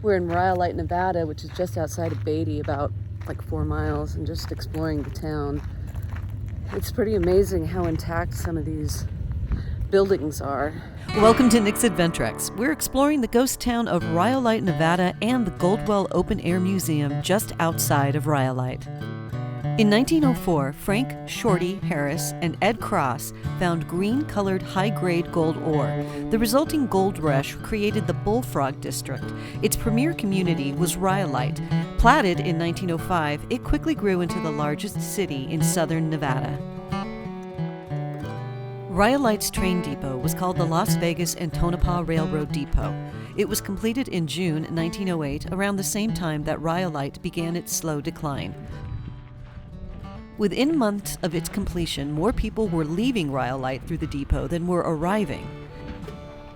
We're in Rhyolite, Nevada, which is just outside of Beatty, about like 4 miles, and just exploring the town. It's pretty amazing how intact some of these buildings are. Welcome to Nick's Adventrex. We're exploring the ghost town of Rhyolite, Nevada, and the Goldwell Open Air Museum just outside of Rhyolite. In 1904, Frank Shorty Harris and Ed Cross found green-colored high-grade gold ore. The resulting gold rush created the Bullfrog District. Its premier community was Rhyolite. Platted in 1905, it quickly grew into the largest city in southern Nevada. Rhyolite's train depot was called the Las Vegas and Tonopah Railroad Depot. It was completed in June 1908, around the same time that Rhyolite began its slow decline. Within months of its completion, more people were leaving Rhyolite through the depot than were arriving.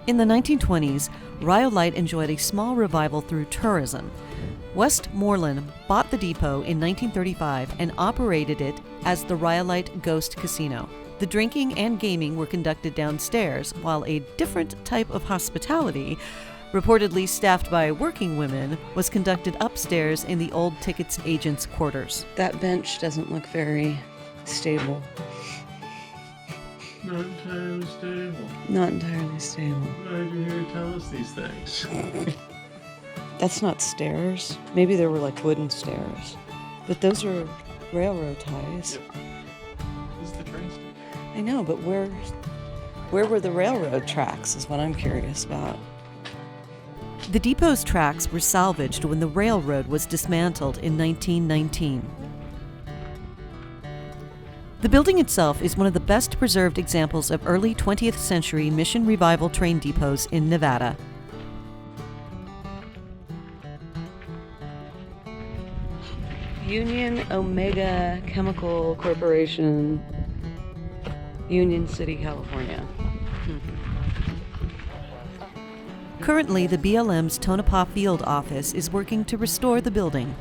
In the 1920s, Rhyolite enjoyed a small revival through tourism. Westmoreland bought the depot in 1935 and operated it as the Rhyolite Ghost Casino. The drinking and gaming were conducted downstairs, while a different type of hospitality, reportedly staffed by working women, was conducted upstairs in the old tickets agents' quarters. That bench doesn't look very stable. Not entirely stable. Not entirely stable. Why did you hear you tell us these things? That's not stairs. Maybe there were like wooden stairs. But those are railroad ties. Yep. This is the train station. I know, but where were the railroad tracks is what I'm curious about. The depot's tracks were salvaged when the railroad was dismantled in 1919. The building itself is one of the best preserved examples of early 20th century Mission Revival train depots in Nevada. Union Omega Chemical Corporation, Union City, California. Currently, the BLM's Tonopah Field office is working to restore the building.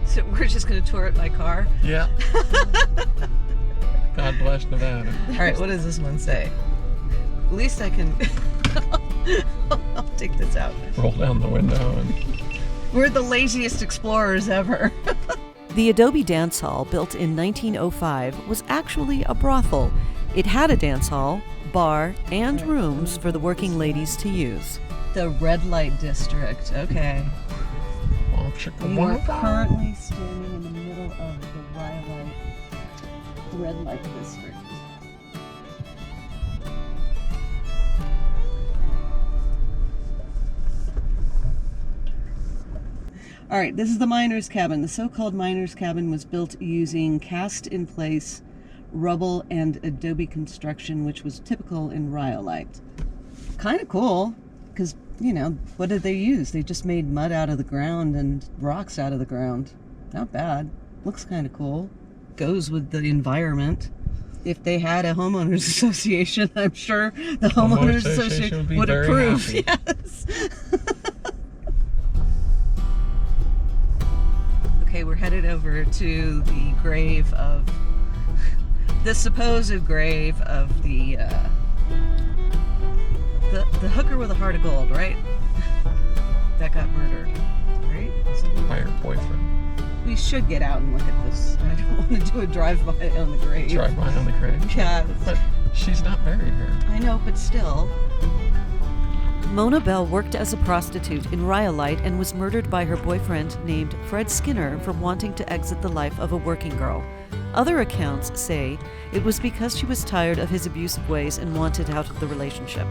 So we're just going to tour it by car? Yeah. God bless Nevada. All right, what does this one say? At least I can... I'll take this out. Roll down the window and... We're the laziest explorers ever. The Adobe Dance Hall, built in 1905, was actually a brothel. It had a dance hall, bar, and rooms for the working ladies to use. The Red Light District, okay. We are currently standing in the middle of the Rhyolite Red Light District. All right, this is the miner's cabin. The so-called miner's cabin was built using cast-in-place rubble and adobe construction, which was typical in Rhyolite. Kind of cool, because, you know, what did they use? They just made mud out of the ground and rocks out of the ground. Not bad. Looks kind of cool. Goes with the environment. If they had a homeowners association, I'm sure the homeowners association would approve. Yes. Okay, we're headed over to the grave of the supposed grave of the hooker with a heart of gold, right? That got murdered, right? By her boyfriend. We should get out and look at this. I don't want to do a drive-by on the grave. Drive-by on the grave? Yeah. But she's not buried here. I know, but still. Mona Bell worked as a prostitute in Rhyolite and was murdered by her boyfriend named Fred Skinner for wanting to exit the life of a working girl. Other accounts say it was because she was tired of his abusive ways and wanted out of the relationship.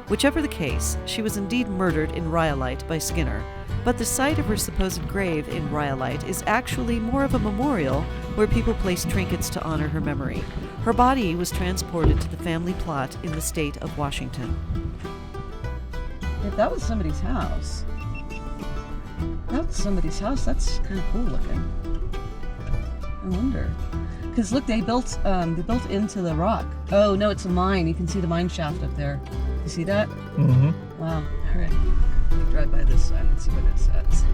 Whichever the case, she was indeed murdered in Rhyolite by Skinner. But the site of her supposed grave in Rhyolite is actually more of a memorial where people place trinkets to honor her memory. Her body was transported to the family plot in the state of Washington. If that was somebody's house, that's kind of cool looking. I wonder. Because look, they built into the rock. Oh no, it's a mine. You can see the mine shaft up there. You see that? Mm-hmm. Wow. All right. Let me drive by this side and see what it says.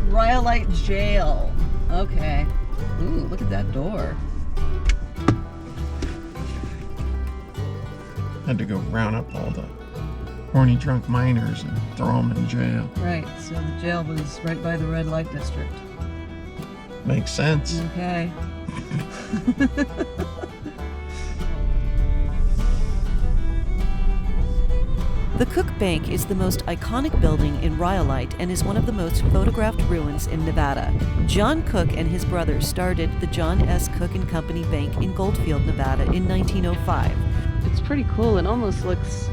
Rhyolite Jail. Okay. Ooh, look at that door. Had to go round up all the horny drunk miners and throw them in jail. Right, so the jail was right by the red light district. Makes sense. Okay. The Cook Bank is the most iconic building in Rhyolite and is one of the most photographed ruins in Nevada. John Cook and his brother started the John S. Cook and Company Bank in Goldfield, Nevada in 1905. It's pretty cool. It almost looks,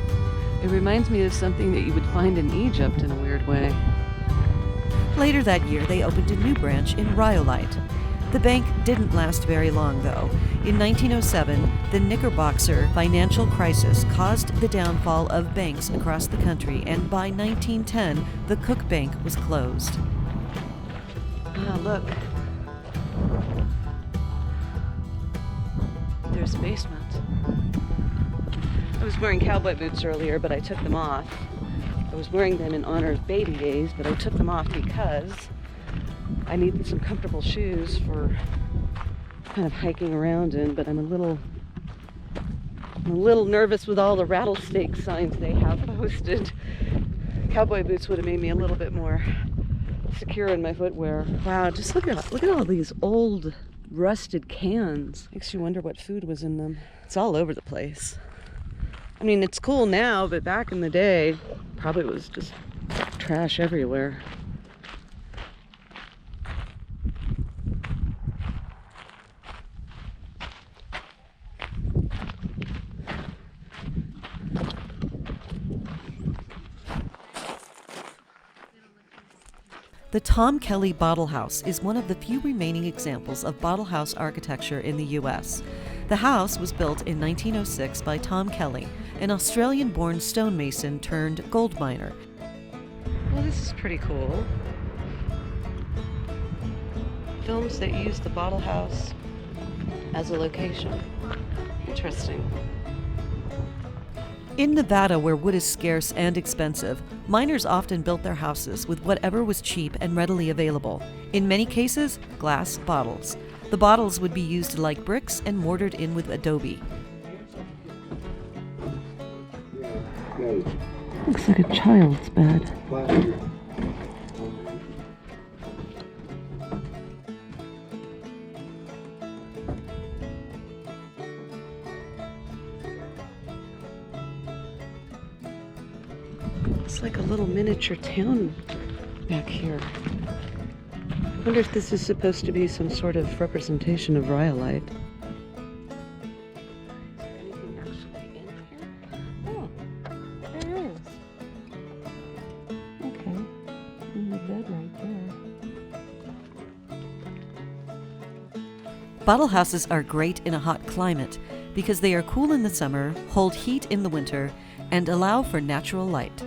it reminds me of something that you would find in Egypt in a weird way. Later that year, they opened a new branch in Rhyolite. The bank didn't last very long, though. In 1907, the Knickerbocker financial crisis caused the downfall of banks across the country, and by 1910, the Cook Bank was closed. Ah, look. There's a basement. I was wearing cowboy boots earlier, but I took them off. I was wearing them in honor of baby days, but I took them off because I needed some comfortable shoes for kind of hiking around in, but I'm a little nervous with all the rattlesnake signs they have posted. Cowboy boots would have made me a little bit more secure in my footwear. Wow, just look at all these old rusted cans. Makes you wonder what food was in them. It's all over the place. I mean, it's cool now, but back in the day, probably was just trash everywhere. The Tom Kelly Bottle House is one of the few remaining examples of bottle house architecture in the U.S. The house was built in 1906 by Tom Kelly, an Australian-born stonemason turned gold miner. Well, this is pretty cool. Films that use the bottle house as a location. Interesting. In Nevada, where wood is scarce and expensive, miners often built their houses with whatever was cheap and readily available. In many cases, glass bottles. The bottles would be used like bricks and mortared in with adobe. Looks like a child's bed. It's like a little miniature town back here. I wonder if this is supposed to be some sort of representation of Rhyolite. Is there anything actually in here? Oh, there is. Okay. And the bed right there. Bottle houses are great in a hot climate because they are cool in the summer, hold heat in the winter, and allow for natural light.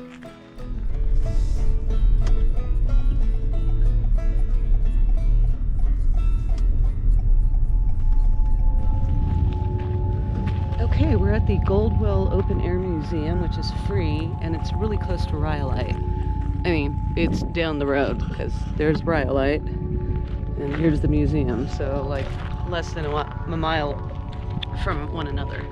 Okay, we're at the Goldwell Open Air Museum, which is free, and it's really close to Rhyolite. I mean, it's down the road, because there's Rhyolite, and here's the museum, so like less than a mile from one another.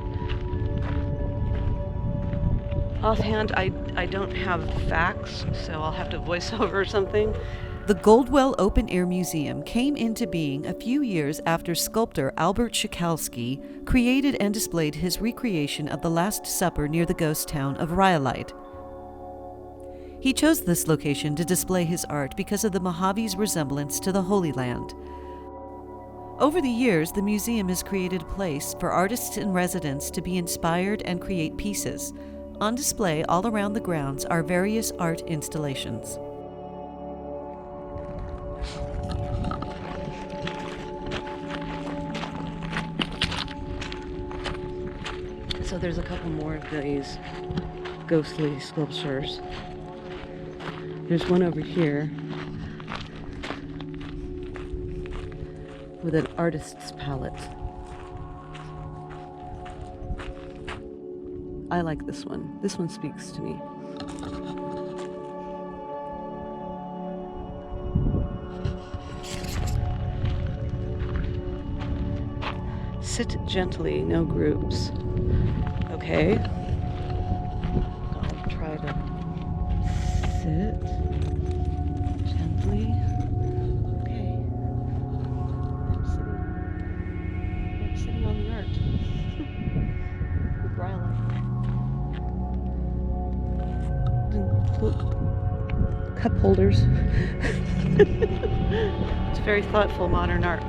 Offhand, I don't have facts, so I'll have to voice over something. The Goldwell Open Air Museum came into being a few years after sculptor Albert Schickalsky created and displayed his recreation of the Last Supper near the ghost town of Rhyolite. He chose this location to display his art because of the Mojave's resemblance to the Holy Land. Over the years, the museum has created a place for artists in residence to be inspired and create pieces. On display all around the grounds are various art installations. So there's a couple more of these ghostly sculptures. There's one over here with an artist's palette. I like this one. This one speaks to me. Sit gently, no groups. Okay. try to sit gently. Okay. I'm sitting on the art with Rhyolite. Cup holders. It's very thoughtful modern art.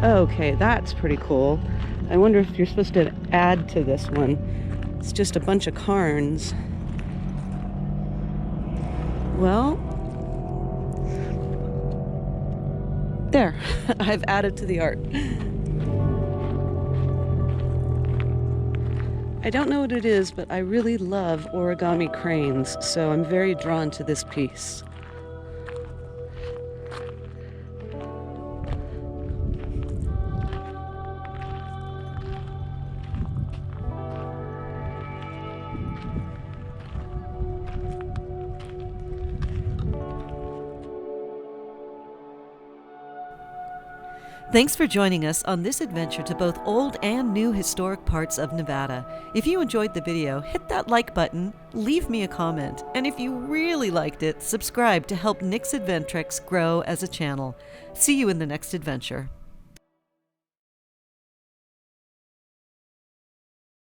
Okay, that's pretty cool. I wonder if you're supposed to add to this one. It's just a bunch of cairns. Well, there. I've added to the art. I don't know what it is, but I really love origami cranes, so I'm very drawn to this piece. Thanks for joining us on this adventure to both old and new historic parts of Nevada. If you enjoyed the video, hit that like button, leave me a comment, and if you really liked it, subscribe to help Nick's Adventrex grow as a channel. See you in the next adventure.